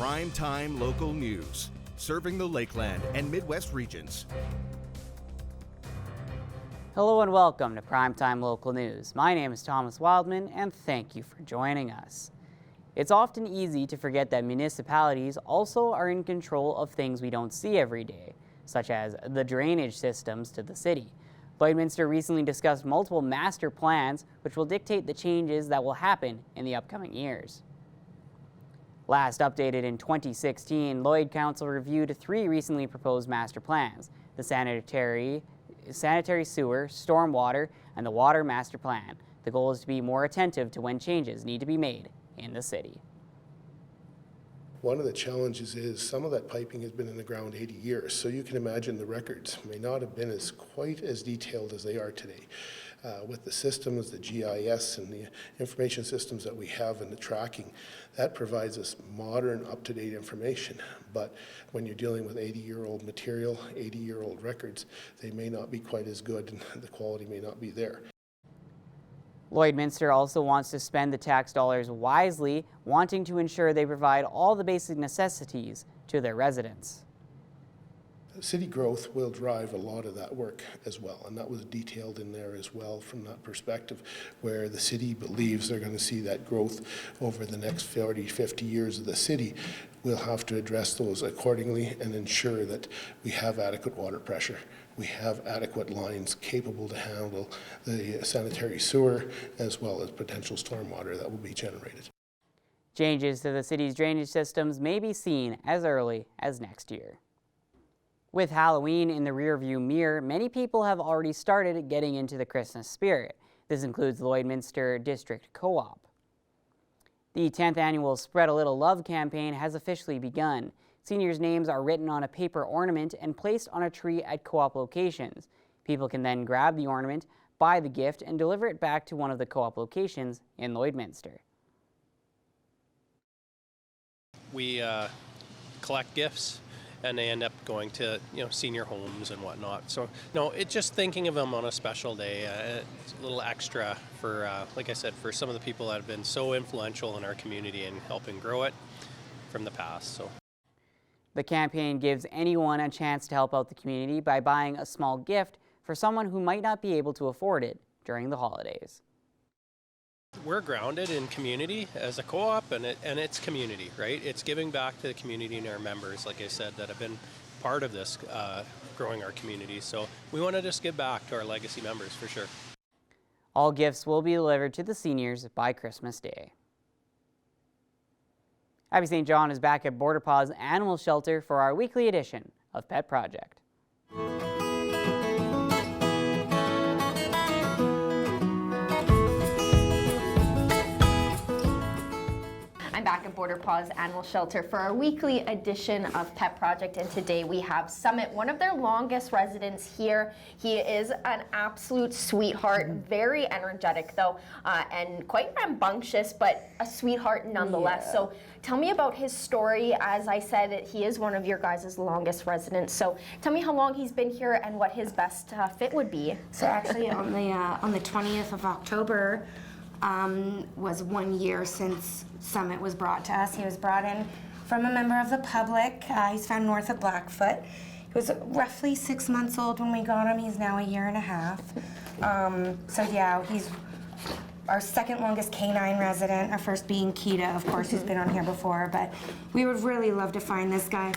Primetime local news, serving the Lakeland and Midwest regions. Hello and welcome to Primetime Local News. My name is Thomas Wildman and thank you for joining us. It's often easy to forget that municipalities also are in control of things we don't see every day, such as the drainage systems to the city. Lloydminster recently discussed multiple master plans which will dictate the changes that will happen in the upcoming years. Last updated in 2016, Lloyd Council reviewed 3 recently proposed master plans: the sanitary sewer, stormwater, and the water master plan. The goal is to be more attentive to when changes need to be made in the city. One of the challenges is some of that piping has been in the ground 80 years, so you can imagine the records may not have been quite as detailed as they are today. With the systems, the GIS and the information systems that we have and the tracking, that provides us modern, up-to-date information. But when you're dealing with 80-year-old material, 80-year-old records, they may not be quite as good and the quality may not be there. Lloydminster also wants to spend the tax dollars wisely, wanting to ensure they provide all the basic necessities to their residents. City growth will drive a lot of that work as well, and that was detailed in there as well from that perspective, where the city believes they're going to see that growth over the next 40, 50 years of the city. We'll have to address those accordingly and ensure that we have adequate water pressure. We have adequate lines capable to handle the sanitary sewer as well as potential stormwater that will be generated. Changes to the city's drainage systems may be seen as early as next year. With Halloween in the rearview mirror, many people have already started getting into the Christmas spirit. This includes the Lloydminster District Co-op. The 10th annual Spread a Little Love campaign has officially begun. Seniors' names are written on a paper ornament and placed on a tree at co-op locations. People can then grab the ornament, buy the gift, and deliver it back to one of the co-op locations in Lloydminster. We collect gifts, and they end up going to senior homes and whatnot. So it's just thinking of them on a special day. It's a little extra for, like I said, for some of the people that have been so influential in our community and helping grow it from the past. So the campaign gives anyone a chance to help out the community by buying a small gift for someone who might not be able to afford it during the holidays. We're grounded in community as a co-op, and it's community, right? It's giving back to the community and our members, like I said, that have been part of this growing our community. So we want to just give back to our legacy members for sure. All gifts will be delivered to the seniors by Christmas Day. Abby St. John is back at Border Paws Animal Shelter for our weekly edition of Pet Project. I'm back at Border Paws Animal Shelter for our weekly edition of Pet Project, and today we have Summit, one of their longest residents here. He is an absolute sweetheart, very energetic though, and quite rambunctious, but a sweetheart nonetheless. Yeah. So tell me about his story. As I said, he is one of your guys' longest residents. So tell me how long he's been here and what his best fit would be. So actually on the 20th of October, was 1 year since Summit was brought to us. He was brought in from a member of the public. He's found north of Blackfoot. He was roughly 6 months old when we got him. He's now 1.5 years. So yeah, he's our second longest canine resident, our first being Kita, of course, who's been on here before, but we would really love to find this guy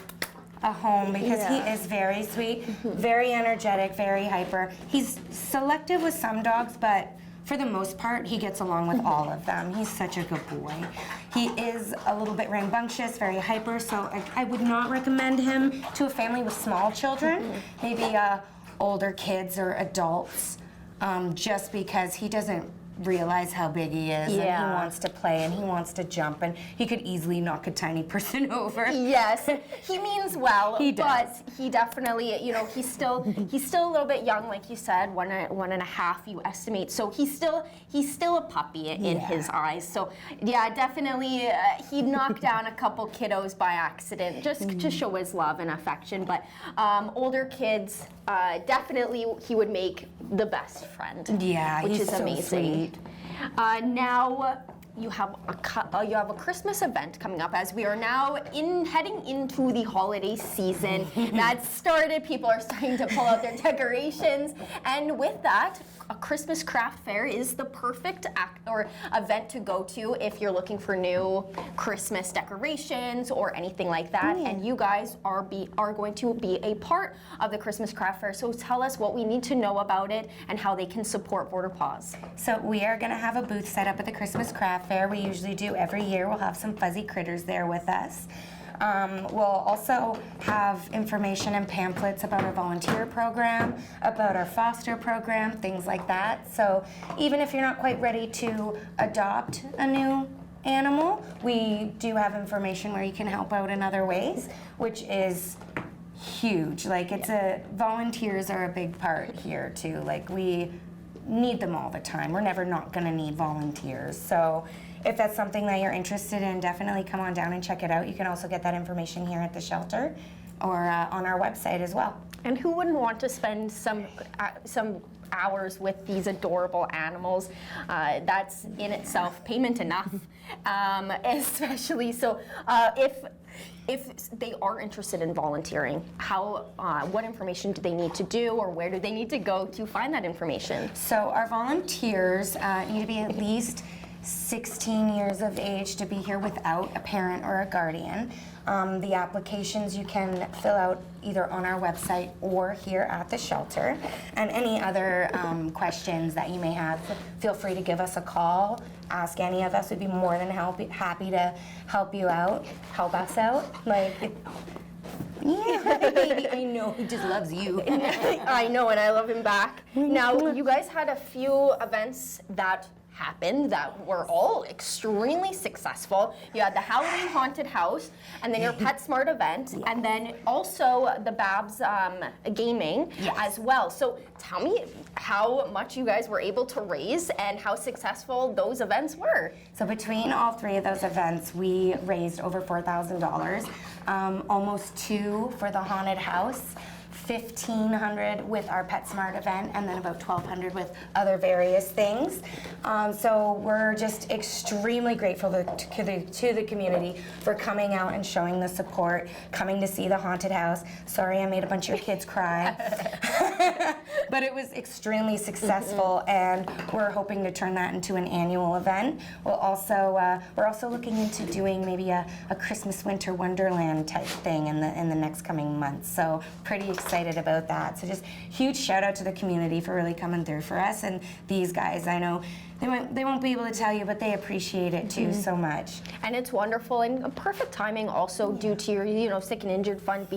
a home because he is very sweet, very energetic, very hyper. He's selective with some dogs, but for the most part, he gets along with all of them. He's such a good boy. He is a little bit rambunctious, very hyper, so I would not recommend him to a family with small children, maybe older kids or adults, just because he doesn't realize how big he is, and he wants to play and he wants to jump, and he could easily knock a tiny person over. Yes, he means well, he does. But he definitely, he's still a little bit young, like you said, 1.5 you estimate. So he's still a puppy in his eyes. So yeah, definitely he'd knock down a couple kiddos by accident just to show his love and affection. But older kids, definitely he would make the best friend. Yeah, which he's is so amazing. Sweet. Now, you have a Christmas event coming up as we are now heading into the holiday season. That started. People are starting to pull out their decorations, and with that, a Christmas craft fair is the perfect event to go to if you're looking for new Christmas decorations or anything like that. And you guys are going to be a part of the Christmas craft fair. So tell us what we need to know about it and how they can support Border Paws. So we are going to have a booth set up at the Christmas craft fair. We usually do every year. We'll have some fuzzy critters there with us. We'll also have information and pamphlets about our volunteer program, about our foster program, things like that. So even if you're not quite ready to adopt a new animal, we do have information where you can help out in other ways, which is huge. Like volunteers are a big part here too. Like we need them all the time. We're never not going to need volunteers. So if that's something that you're interested in, definitely come on down and check it out. You can also get that information here at the shelter or on our website as well. And who wouldn't want to spend some hours with these adorable animals? That's in itself payment enough, especially. So if they are interested in volunteering, what information do they need to do, or where do they need to go to find that information? So our volunteers need to be at least 16 years of age to be here without a parent or a guardian. The applications you can fill out either on our website or here at the shelter. And any other questions that you may have, feel free to give us a call. Ask any of us. We'd be more than happy to help you out, help us out. Yeah, baby, I know, he just loves you. I know, and I love him back. Now, you guys had a few events that happened that were all extremely successful. You had the Halloween haunted house, and then your PetSmart event, and then also the Babs gaming as well. So tell me how much you guys were able to raise and how successful those events were. So between all three of those events, we raised over $4,000, almost $2,000 for the haunted house, $1,500 with our PetSmart event, and then about $1,200 with other various things. So we're just extremely grateful to the community for coming out and showing the support, coming to see the haunted house. Sorry I made a bunch of your kids cry. But it was extremely successful, and we're hoping to turn that into an annual event. We're also looking into doing maybe a Christmas Winter Wonderland type thing in the next coming months. So pretty excited about that. So just huge shout out to the community for really coming through for us, and these guys, I know they won't be able to tell you, but they appreciate it too so much. And it's wonderful and perfect timing also due to your sick and injured fund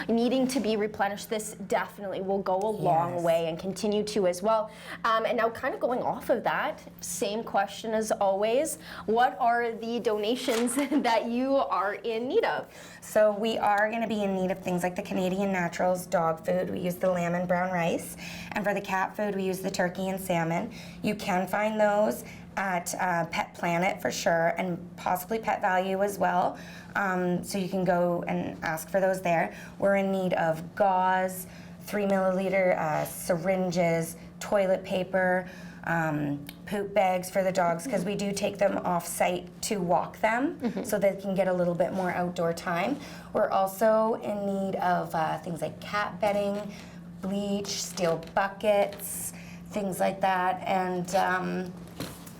needing to be replenished. This definitely will go a long way and continue to as well. And now kind of going off of that, same question as always, what are the donations that you are in need of? So we are going to be in need of things like the Canadian Naturals dog food. We use the lamb and brown rice. And for the cat food, we use the turkey and salmon. You can find those at Pet Planet for sure, and possibly Pet Value as well. So you can go and ask for those there. We're in need of gauze, 3 milliliter syringes, toilet paper, poop bags for the dogs, because we do take them off site to walk them so they can get a little bit more outdoor time. We're also in need of things like cat bedding, bleach, steel buckets, things like that, and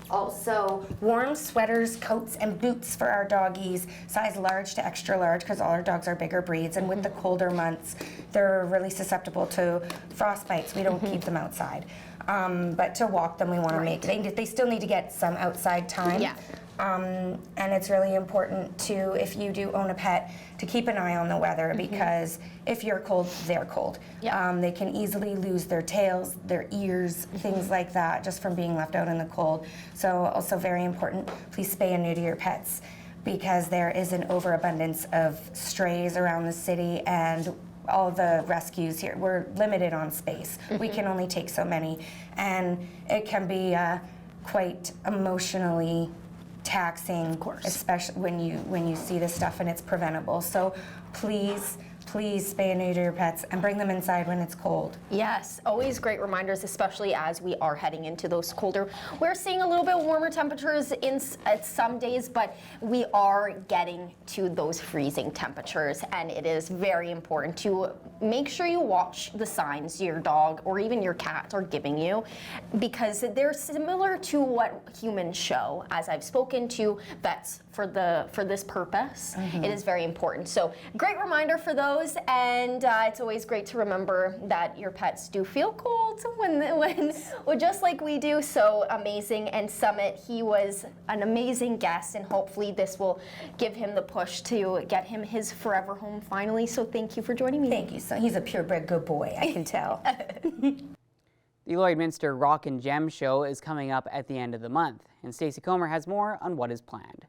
also warm sweaters, coats, and boots for our doggies, size large to extra large, because all our dogs are bigger breeds, and with the colder months, they're really susceptible to frostbites. We don't keep them outside. But to walk them, we want to make, they still need to get some outside time. Yeah. And it's really important to, if you do own a pet, to keep an eye on the weather, because if you're cold, they're cold. Yeah. They can easily lose their tails, their ears, things like that, just from being left out in the cold. So also very important, please spay and neuter your pets, because there is an overabundance of strays around the city, and all the rescues here, we're limited on space. We can only take so many, and it can be quite emotionally taxing, especially when you see this stuff and it's preventable. So please please spay and neuter your pets and bring them inside when it's cold. Yes, always great reminders, especially as we are heading into those colder. We're seeing a little bit warmer temperatures at some days, but we are getting to those freezing temperatures, and it is very important to make sure you watch the signs your dog or even your cat are giving you, because they're similar to what humans show. As I've spoken to vets for this purpose, it is very important. So great reminder for those, and it's always great to remember that your pets do feel cold when just like we do. So amazing. And Summit, he was an amazing guest, and hopefully this will give him the push to get him his forever home finally. So thank you for joining me. Thank you. So he's a purebred good boy, I can tell. The Lloydminster Rock and Gem Show is coming up at the end of the month, and Stacey Comer has more on what is planned.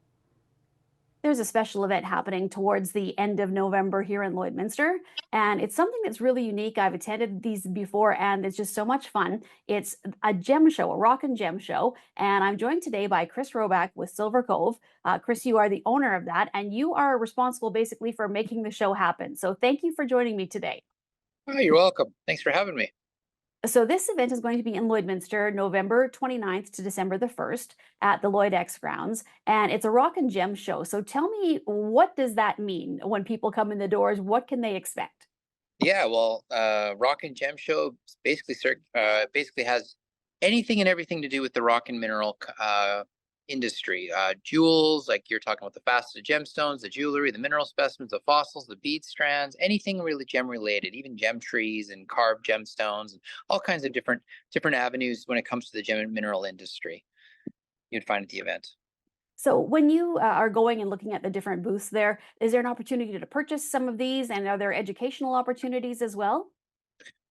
There's a special event happening towards the end of November here in Lloydminster, and it's something that's really unique. I've attended these before, and it's just so much fun. It's a gem show, a rock and gem show, and I'm joined today by Chris Roback with Silver Cove. Chris, you are the owner of that, and you are responsible basically for making the show happen. So thank you for joining me today. Oh, you're welcome. Thanks for having me. So this event is going to be in Lloydminster, November 29th to December the 1st at the Lloyd X grounds. And it's a rock and gem show. So tell me, what does that mean when people come in the doors? What can they expect? Yeah, well, Rock and Gem Show basically has anything and everything to do with the rock and mineral industry. Jewels, like you're talking about the faceted gemstones, the jewelry, the mineral specimens, the fossils, the bead strands, anything really gem related, even gem trees and carved gemstones, and all kinds of different avenues when it comes to the gem and mineral industry you'd find at the event. So when you are going and looking at the different booths there, is there an opportunity to purchase some of these? And are there educational opportunities as well?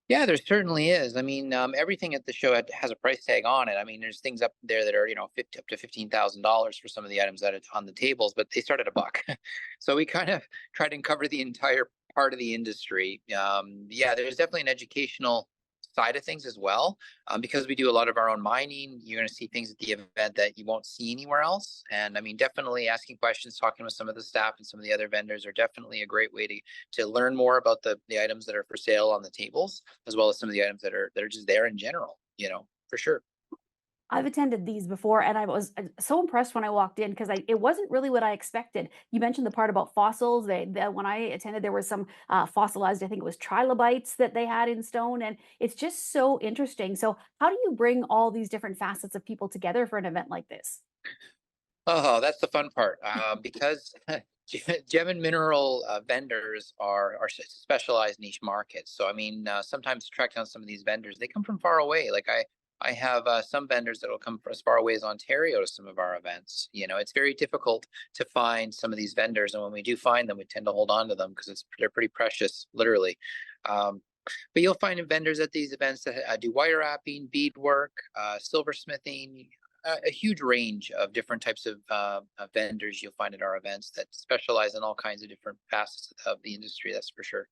Yeah, there certainly is. I mean, everything at the show has a price tag on it. I mean, there's things up there that are, up to $15,000 for some of the items that are on the tables, but they start at $1. So we kind of try to cover the entire part of the industry. Yeah, there's definitely an educational side of things as well. Because we do a lot of our own mining, you're going to see things at the event that you won't see anywhere else. And I mean, definitely asking questions, talking with some of the staff and some of the other vendors are definitely a great way to learn more about the items that are for sale on the tables, as well as some of the items that are just there in general, for sure. I've attended these before, and I was so impressed when I walked in because it wasn't really what I expected. You mentioned the part about fossils. When I attended, there was some fossilized, I think it was trilobites that they had in stone, and it's just so interesting. So how do you bring all these different facets of people together for an event like this? Oh, that's the fun part, because gem and mineral vendors are specialized niche markets. So I mean, sometimes to track down some of these vendors, they come from far away. Like I have some vendors that will come from as far away as Ontario to some of our events. It's very difficult to find some of these vendors, and when we do find them, we tend to hold on to them because they're pretty precious, literally. But you'll find vendors at these events that do wire wrapping, beadwork, silversmithing, a huge range of different types of vendors you'll find at our events that specialize in all kinds of different facets of the industry, that's for sure.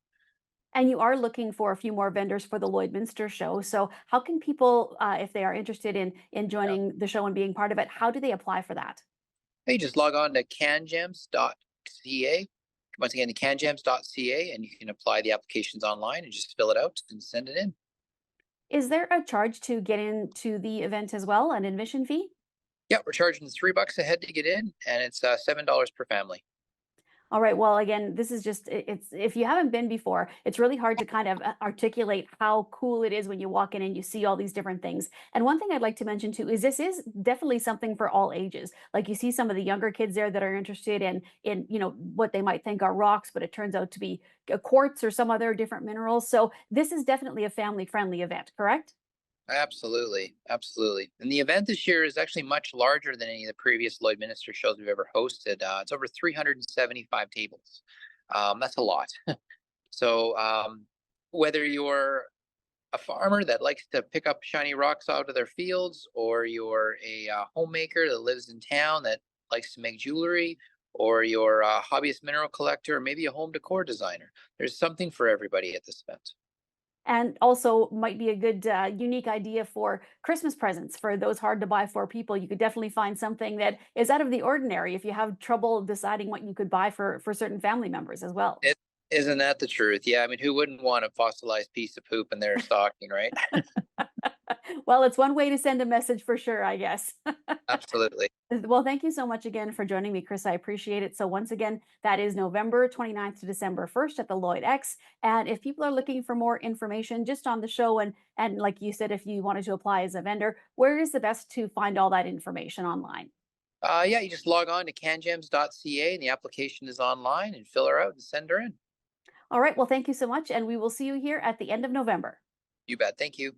And you are looking for a few more vendors for the Lloydminster show. So how can people, if they are interested in joining the show and being part of it, how do they apply for that? Hey, just log on to cangems.ca. Once again, to cangems.ca, and you can apply the applications online and just fill it out and send it in. Is there a charge to get into the event as well, an admission fee? Yeah, we're charging $3 a head to get in, and it's $7 per family. All right. Well, again, this is just, it's, if you haven't been before, it's really hard to kind of articulate how cool it is when you walk in and you see all these different things. And one thing I'd like to mention too, is this is definitely something for all ages. Like you see some of the younger kids there that are interested in what they might think are rocks, but it turns out to be a quartz or some other different minerals. So this is definitely a family friendly event, correct? Absolutely. Absolutely. And the event this year is actually much larger than any of the previous Lloydminster shows we've ever hosted. It's over 375 tables. That's a lot. So whether you're a farmer that likes to pick up shiny rocks out of their fields, or you're a homemaker that lives in town that likes to make jewelry, or you're a hobbyist mineral collector, or maybe a home decor designer, there's something for everybody at this event. And also might be a good unique idea for Christmas presents for those hard to buy for people. You could definitely find something that is out of the ordinary if you have trouble deciding what you could buy for certain family members as well. Isn't that the truth? Yeah, I mean, who wouldn't want a fossilized piece of poop in their stocking, right? Well, it's one way to send a message for sure, I guess. Absolutely. Well, thank you so much again for joining me, Chris. I appreciate it. So once again, that is November 29th to December 1st at the Lloyd X. And if people are looking for more information just on the show, and like you said, if you wanted to apply as a vendor, where is the best to find all that information online? Yeah, you just log on to cangems.ca and the application is online, and fill her out and send her in. All right. Well, thank you so much. And we will see you here at the end of November. You bet. Thank you.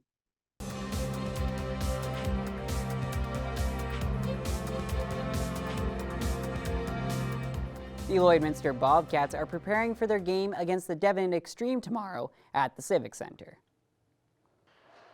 The Lloydminster Bobcats are preparing for their game against the Devon Extreme tomorrow at the Civic Centre.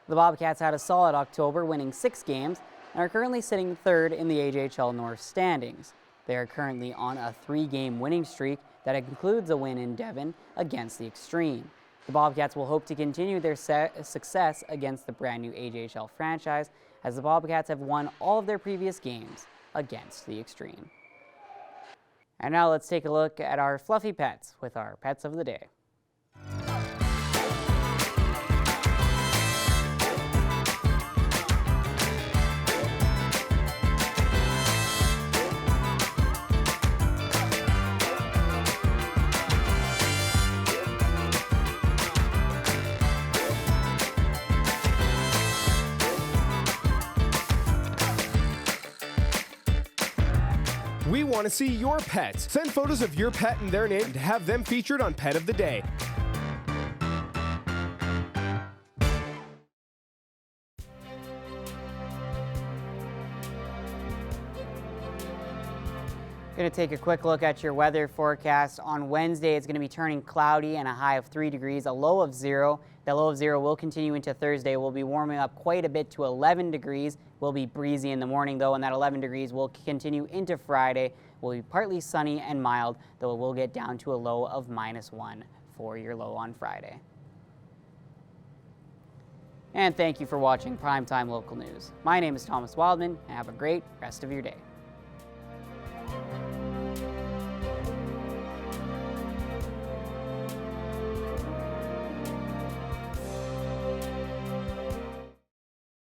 The Bobcats had a solid October, winning 6 games, and are currently sitting third in the AJHL North standings. They are currently on a 3-game winning streak that includes a win in Devon against the Extreme. The Bobcats will hope to continue their success against the brand new AJHL franchise, as the Bobcats have won all of their previous games against the Extreme. And now let's take a look at our fluffy pets with our pets of the day. We want to see your pets. Send photos of your pet and their name to have them featured on Pet of the Day. Going to take a quick look at your weather forecast. On Wednesday, it's going to be turning cloudy and a high of 3 degrees, a low of 0. That low of 0 will continue into Thursday. We'll be warming up quite a bit to 11 degrees. Will be breezy in the morning, though, and that 11 degrees will continue into Friday. Will be partly sunny and mild, though it will get down to a low of -1 for your low on Friday. And thank you for watching Primetime Local News. My name is Thomas Wildman, and have a great rest of your day.